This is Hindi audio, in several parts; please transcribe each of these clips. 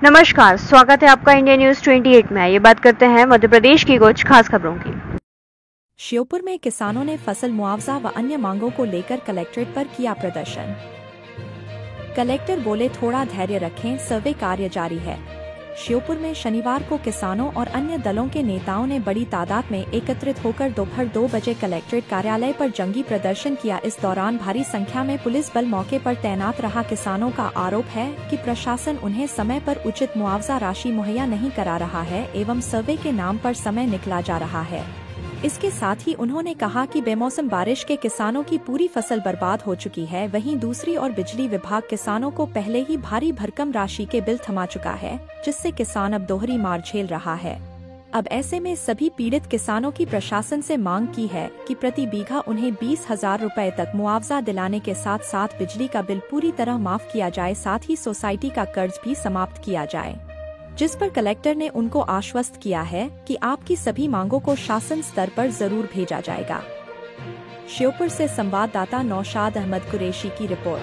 नमस्कार, स्वागत है आपका इंडिया न्यूज 28 में। ये बात करते हैं मध्य प्रदेश की कुछ खास खबरों की। श्योपुर में किसानों ने फसल मुआवजा व अन्य मांगों को लेकर कलेक्ट्रेट पर किया प्रदर्शन। कलेक्टर बोले, थोड़ा धैर्य रखें, सर्वे कार्य जारी है। श्योपुर में शनिवार को किसानों और अन्य दलों के नेताओं ने बड़ी तादाद में एकत्रित होकर दोपहर 2 बजे कलेक्ट्रेट कार्यालय पर जंगी प्रदर्शन किया। इस दौरान भारी संख्या में पुलिस बल मौके पर तैनात रहा। किसानों का आरोप है कि प्रशासन उन्हें समय पर उचित मुआवजा राशि मुहैया नहीं करा रहा है एवं सर्वे के नाम पर समय निकाला जा रहा है। इसके साथ ही उन्होंने कहा कि बेमौसम बारिश के किसानों की पूरी फसल बर्बाद हो चुकी है। वहीं दूसरी ओर बिजली विभाग किसानों को पहले ही भारी भरकम राशि के बिल थमा चुका है, जिससे किसान अब दोहरी मार झेल रहा है। अब ऐसे में सभी पीड़ित किसानों की प्रशासन से मांग की है कि प्रति बीघा उन्हें 20,000 रुपए तक मुआवजा दिलाने के साथ साथ बिजली का बिल पूरी तरह माफ किया जाए, साथ ही सोसाइटी का कर्ज भी समाप्त किया जाए। जिस पर कलेक्टर ने उनको आश्वस्त किया है कि आपकी सभी मांगों को शासन स्तर पर जरूर भेजा जाएगा। श्योपुर से संवाददाता नौशाद अहमद कुरैशी की रिपोर्ट।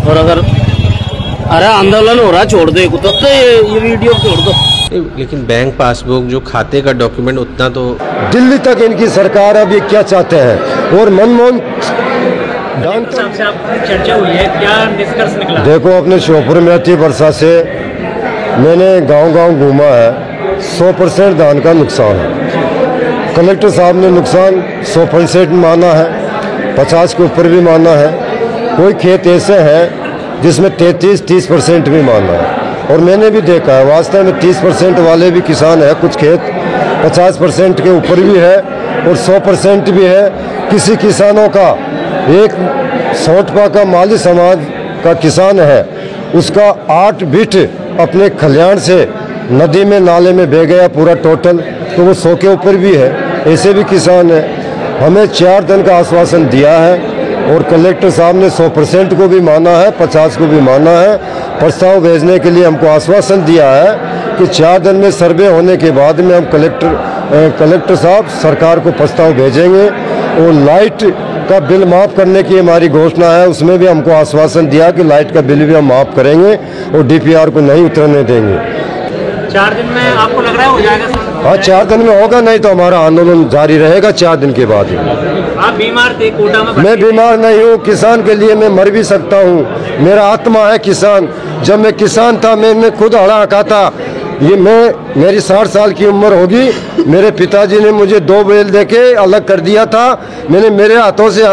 और अगर आंदोलन हो रहा छोड़ दो, तो ये वीडियो छोड़ दो। लेकिन बैंक पासबुक जो खाते का डॉक्यूमेंट उतना तो दिल्ली तक इनकी सरकार अब ये क्या चाहते हैं। और मनमोहन साहब से आपकी चर्चा हुई है, क्या निष्कर्ष निकला? देखो, अपने श्योपुर में अति वर्षा से मैंने गांव-गांव घूमा है, 100% धान का नुकसान है। कलेक्टर साहब ने नुकसान 100% माना है, 50 के ऊपर भी माना है। कोई खेत ऐसे हैं जिसमें 33-30% भी माना है। और मैंने भी देखा है, वास्तव में 30% वाले भी किसान है, कुछ खेत 50% के ऊपर भी है और 100% भी है। किसी किसानों का एक सोटपा का माली समाज का किसान है, उसका 8 बिट अपने खलिहान से नदी में नाले में बह गया पूरा टोटल, तो वो 100 के ऊपर भी है। ऐसे भी किसान है। हमें 4 दिन का आश्वासन दिया है और कलेक्टर साहब ने 100% को भी माना है, 50 को भी माना है। प्रस्ताव भेजने के लिए हमको आश्वासन दिया है कि 4 दिन में सर्वे होने के बाद में हम कलेक्टर साहब सरकार को प्रस्ताव भेजेंगे। और लाइट का बिल माफ़ करने की हमारी घोषणा है, उसमें भी हमको आश्वासन दिया कि लाइट का बिल भी हम माफ़ करेंगे और DPR को नहीं उतरने देंगे। 4 दिन में आपको लग रहा है हो जाएगा? हाँ, 4 दिन में होगा, नहीं तो हमारा आंदोलन जारी रहेगा 4 दिन के बाद। आप बीमार थे कोटा में? मैं बीमार नहीं हूँ, किसान के लिए मैं मर भी सकता हूँ। मेरा आत्मा है किसान। जब मैं किसान था, मैंने खुद हड़ा हका था। मेरी 60 साल की उम्र होगी। मेरे पिताजी ने मुझे 2 बैल देके अलग कर दिया था। मैंने मेरे हाथों से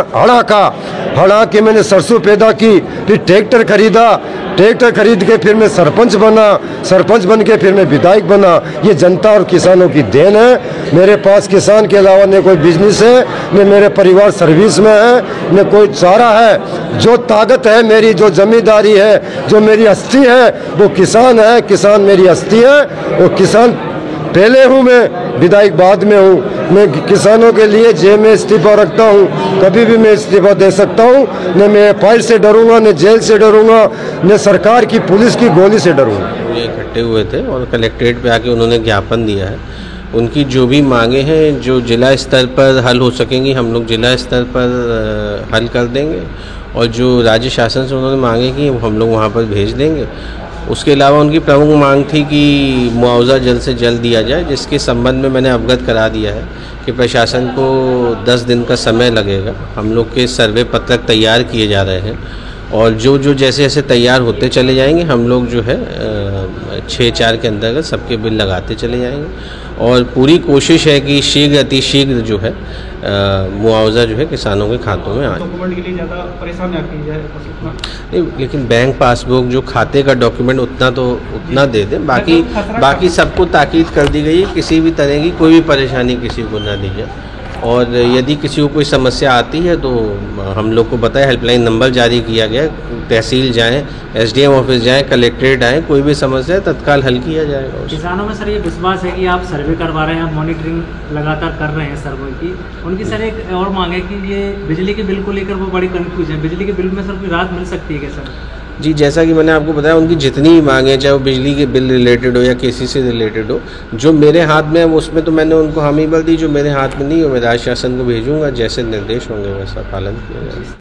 हड़ा के मैंने सरसों पैदा की, फिर ट्रैक्टर खरीदा, ट्रैक्टर खरीद के फिर मैं सरपंच बना, सरपंच बन के फिर मैं विधायक बना। ये जनता और किसानों की देन है। मेरे पास किसान के अलावा न कोई बिजनेस है, न मेरे परिवार सर्विस में है, न कोई चारा है। जो ताकत है मेरी, जो जमींदारी है, जो मेरी हस्ती है, वो किसान है। किसान मेरी हस्ती है और किसान पहले हूँ, मैं विधायक बाद में हूँ। मैं किसानों के लिए जेल में इस्तीफा रखता हूँ, कभी भी मैं इस्तीफा दे सकता हूँ। न मैं फाइल से डरूंगा, न जेल से डरूंगा, न सरकार की पुलिस की गोली से डरूंगा। ये इकट्ठे हुए थे और कलेक्ट्रेट पे आके उन्होंने ज्ञापन दिया है। उनकी जो भी मांगे हैं, जो जिला स्तर पर हल हो सकेंगी, हम लोग जिला स्तर पर हल कर देंगे। और जो राज्य शासन से उन्होंने मांगे कि हम लोग वहाँ पर भेज देंगे। उसके अलावा उनकी प्रमुख मांग थी कि मुआवजा जल्द से जल्द दिया जाए, जिसके संबंध में मैंने अवगत करा दिया है कि प्रशासन को 10 दिन का समय लगेगा। हम लोग के सर्वे पत्रक तैयार किए जा रहे हैं और जो जैसे जैसे तैयार होते चले जाएंगे, हम लोग जो है 6-4 के अंतर्गत सबके बिल लगाते चले जाएंगे। और पूरी कोशिश है कि शीघ्र अतिशीघ्र जो है मुआवजा जो है किसानों के खातों में आए। डॉक्यूमेंट के लिए ज़्यादा परेशान ना की जाए। नहीं, लेकिन बैंक पासबुक जो खाते का डॉक्यूमेंट उतना दे दें। बाकी सबको ताकीद कर दी गई है, किसी भी तरह की कोई भी परेशानी किसी को ना दी जाए। और यदि किसी को कोई समस्या आती है तो हम लोग को बताए, हेल्पलाइन नंबर जारी किया गया, तहसील जाएं, एसडीएम ऑफिस जाएं, कलेक्ट्रेट आएँ, कोई भी समस्या है तत्काल हल किया जाएगा। किसानों में सर ये विश्वास है कि आप सर्वे करवा रहे हैं, मॉनिटरिंग लगातार कर रहे हैं सर्वे की। उनकी सर एक और मांग है कि ये बिजली के बिल को लेकर वो बड़ी कन्फ्यूज है, बिजली के बिल में सर कोई राहत मिल सकती है क्या सर? जी, जैसा कि मैंने आपको बताया, उनकी जितनी मांगें, चाहे वो बिजली के बिल रिलेटेड हो या केसी से रिलेटेड हो, जो मेरे हाथ में है उसमें तो मैंने उनको हामी भर दी, जो मेरे हाथ में नहीं हो मैं राज्य शासन को भेजूंगा, जैसे निर्देश होंगे वैसा पालन किया जाएगा।